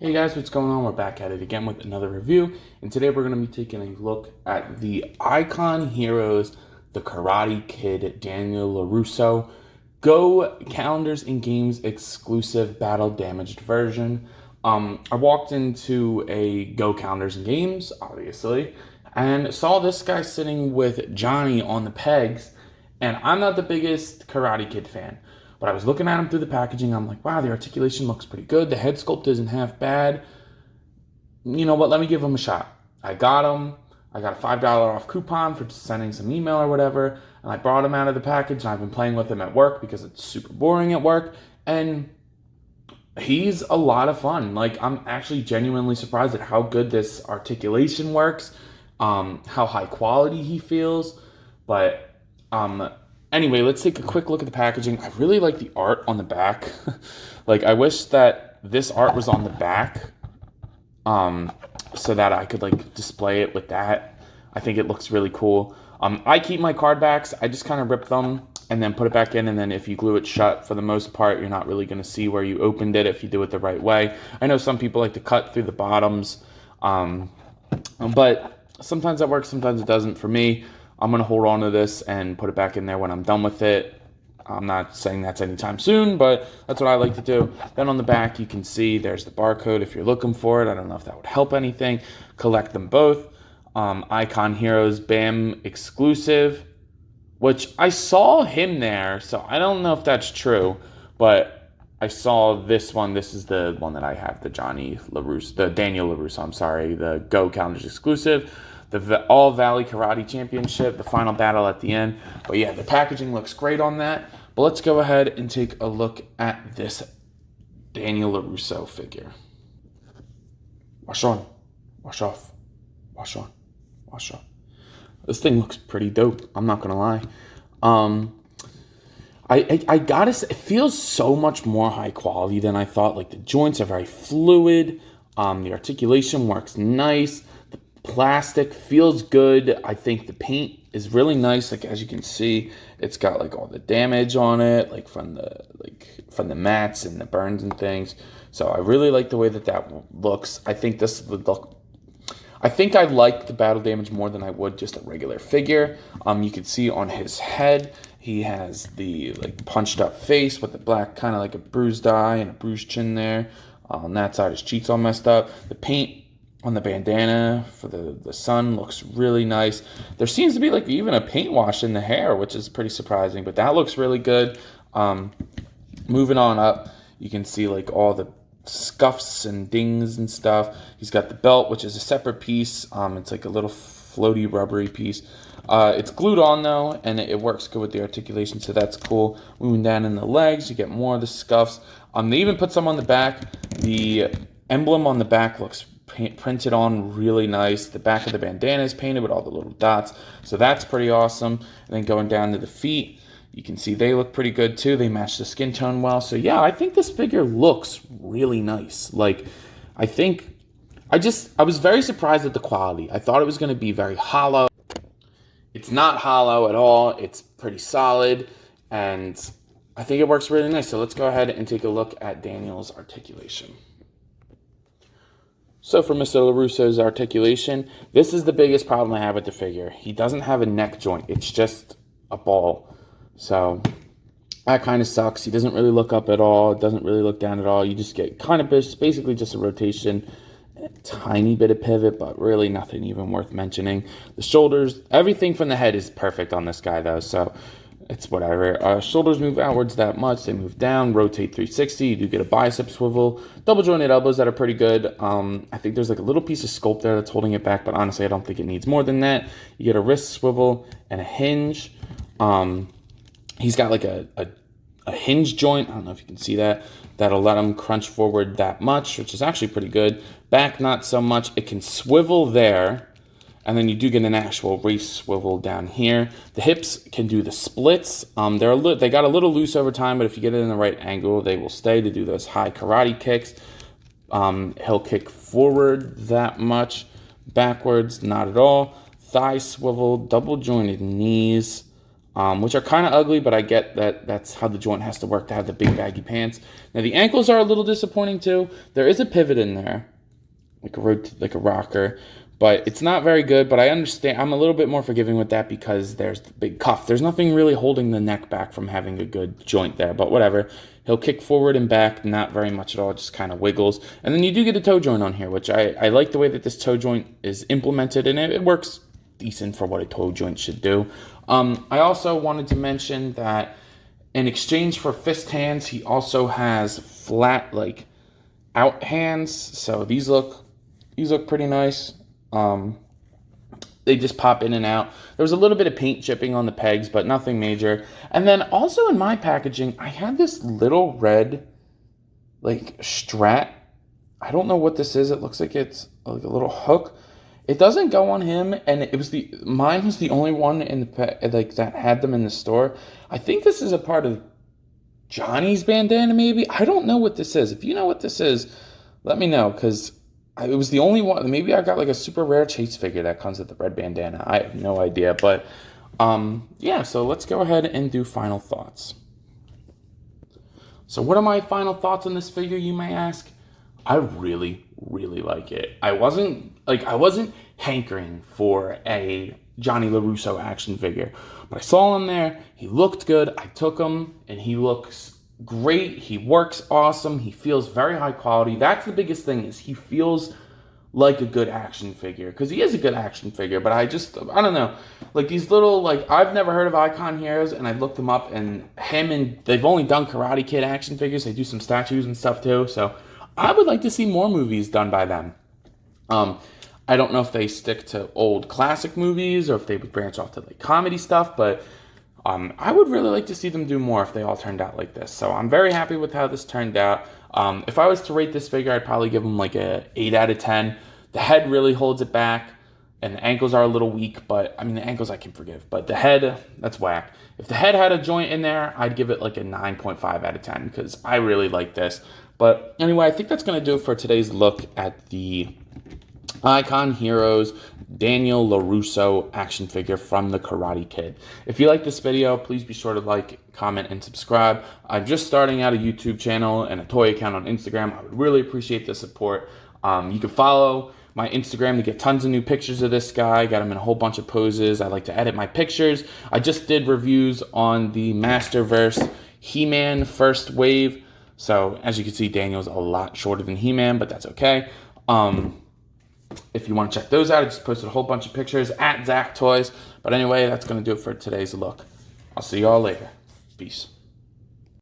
Hey guys, what's going on? We're back at it again with another review, and today we're going to be taking a look at the Icon Heroes, the Karate Kid Daniel LaRusso Go Calendars and Games exclusive battle damaged version. I walked into a Go Calendars and Games, obviously, and saw this guy sitting with Johnny on the pegs, and I'm not the biggest Karate Kid fan. But I was looking at him through the packaging. I'm like, wow, the articulation looks pretty good. The head sculpt isn't half bad. You know what? Let me give him a shot. I got him. I got a $5 off coupon for just sending some email or whatever. And I brought him out of the package. And I've been playing with him at work because it's super boring at work. And he's a lot of fun. Like, I'm actually genuinely surprised at how good this articulation works, how high quality he feels. But anyway, let's take a quick look at the packaging. I really like the art on the back. Like, I wish that this art was on the back, so that I could like display it with that. I think it looks really cool. I keep my card backs. I just kind of rip them and then put it back in, and then if you glue it shut, for the most part, you're not really going to see where you opened it if you do it the right way. I know some people like to cut through the bottoms, but sometimes that works, sometimes it doesn't. For me, I'm going to hold on to this and put it back in there when I'm done with it. I'm not saying that's anytime soon, but that's what I like to do. Then on the back, you can see there's the barcode if you're looking for it. I don't know if that would help anything. Collect them both. Icon Heroes BAM exclusive, which I saw him there, so I don't know if that's true, but I saw this one. This is the one that I have, the Daniel LaRusso, I'm sorry, the Go Calendars exclusive. The All Valley Karate Championship, the final battle at the end. But yeah, the packaging looks great on that. But let's go ahead and take a look at this Daniel LaRusso figure. Wash on, wash off, wash on, wash off. This thing looks pretty dope, I'm not gonna lie. I gotta say, it feels so much more high quality than I thought. Like, the joints are very fluid. The articulation works nice. Plastic feels good. I think the paint is really nice. Like, as you can see, it's got like all the damage on it, like from the mats and the burns and things. So I really like the way that looks. I think this would look. I think I like the battle damage more than I would just a regular figure. You can see on his head, he has the like punched up face with the black, kind of like a bruised eye and a bruised chin there. On that side, his cheeks all messed up. The paint on the bandana for the sun looks really nice. There seems to be like even a paint wash in the hair, which is pretty surprising, but that looks really good. Moving on up, you can see like all the scuffs and dings and stuff. He's got the belt, which is a separate piece. It's like a little floaty rubbery piece. It's glued on though, and it works good with the articulation, so that's cool. Moving down in the legs, you get more of the scuffs. They even put some on the back. The emblem on the back looks printed on really nice. The back of the bandana is painted with all the little dots, so that's pretty awesome. And then going down to the feet, you can see they look pretty good too. They match the skin tone well. So yeah, I think this figure looks really nice. Like, I was very surprised at the quality. I thought it was going to be very hollow. It's not hollow at all. It's pretty solid, and I think it works really nice. So let's go ahead and take a look at Daniel's articulation. So for Mr. LaRusso's articulation, this is the biggest problem I have with the figure. He doesn't have a neck joint. It's just a ball. So that kind of sucks. He doesn't really look up at all. It doesn't really look down at all. You just get kind of basically just a rotation and a tiny bit of pivot, but really nothing even worth mentioning. The shoulders, everything from the head is perfect on this guy though, so it's whatever. Shoulders move outwards that much. They move down, rotate 360. You do get a bicep swivel. Double jointed elbows that are pretty good. I think there's like a little piece of sculpt there that's holding it back, but honestly, I don't think it needs more than that. You get a wrist swivel and a hinge. He's got like a hinge joint. I don't know if you can see that. That'll let him crunch forward that much, which is actually pretty good. Back, not so much. It can swivel there. And then you do get an actual race swivel down here. The hips can do the splits. They got a little loose over time, but if you get it in the right angle, they will stay to do those high karate kicks. He'll kick forward that much. Backwards, not at all. Thigh swivel, double jointed knees. which are kind of ugly, but I get that that's how the joint has to work to have the big baggy pants. Now the ankles are a little disappointing too. There is a pivot in there, like a rocker, but it's not very good. But I understand. I'm a little bit more forgiving with that because there's the big cuff. There's nothing really holding the neck back from having a good joint there, but whatever. He'll kick forward and back, not very much at all, just kind of wiggles. And then you do get a toe joint on here, which I like the way that this toe joint is implemented, and it works decent for what a toe joint should do. I also wanted to mention that in exchange for fist hands, he also has flat, like, out hands. So these look pretty nice. They just pop in and out. There was a little bit of paint chipping on the pegs, but nothing major. And then also in my packaging, I had this little red, like, strat. I don't know what this is. It looks like it's like a little hook. It doesn't go on him, and mine was the only one in the that had them in the store. I think this is a part of Johnny's bandana, maybe. I don't know what this is. If you know what this is, let me know, because it was the only one. Maybe I got like a super rare chase figure that comes with the red bandana. I have no idea, but yeah. So let's go ahead and do final thoughts. So what are my final thoughts on this figure, you may ask? I really, really like it. I wasn't hankering for a Johnny LaRusso action figure, but I saw him there. He looked good. I took him, and he looks great. He works awesome. He feels very high quality. That's the biggest thing, is he feels like a good action figure, because he is a good action figure. But I don't know, like these little, like, I've never heard of Icon Heroes, and I looked them up, and they've only done Karate Kid action figures. They do some statues and stuff too, so I would like to see more movies done by them. I don't know if they stick to old classic movies or if they would branch off to like comedy stuff, but I would really like to see them do more if they all turned out like this. So I'm very happy with how this turned out. If I was to rate this figure, I'd probably give him like a 8 out of 10. The head really holds it back, and the ankles are a little weak, but I mean, the ankles I can forgive, but the head, that's whack. If the head had a joint in there, I'd give it like a 9.5 out of 10, because I really like this. But anyway, I think that's going to do it for today's look at the Icon Heroes Daniel LaRusso action figure from the Karate Kid. If you like this video, please be sure to like, comment, and subscribe. I'm just starting out a YouTube channel and a toy account on Instagram. I would really appreciate the support. You can follow my Instagram to get tons of new pictures of this guy. Got him in a whole bunch of poses. I like to edit my pictures. I just did reviews on the Masterverse He-Man First Wave. So as you can see, Daniel's a lot shorter than He-Man, but that's okay. If you want to check those out, I just posted a whole bunch of pictures at Zach Toys. But anyway, that's going to do it for today's look. I'll see you all later. Peace.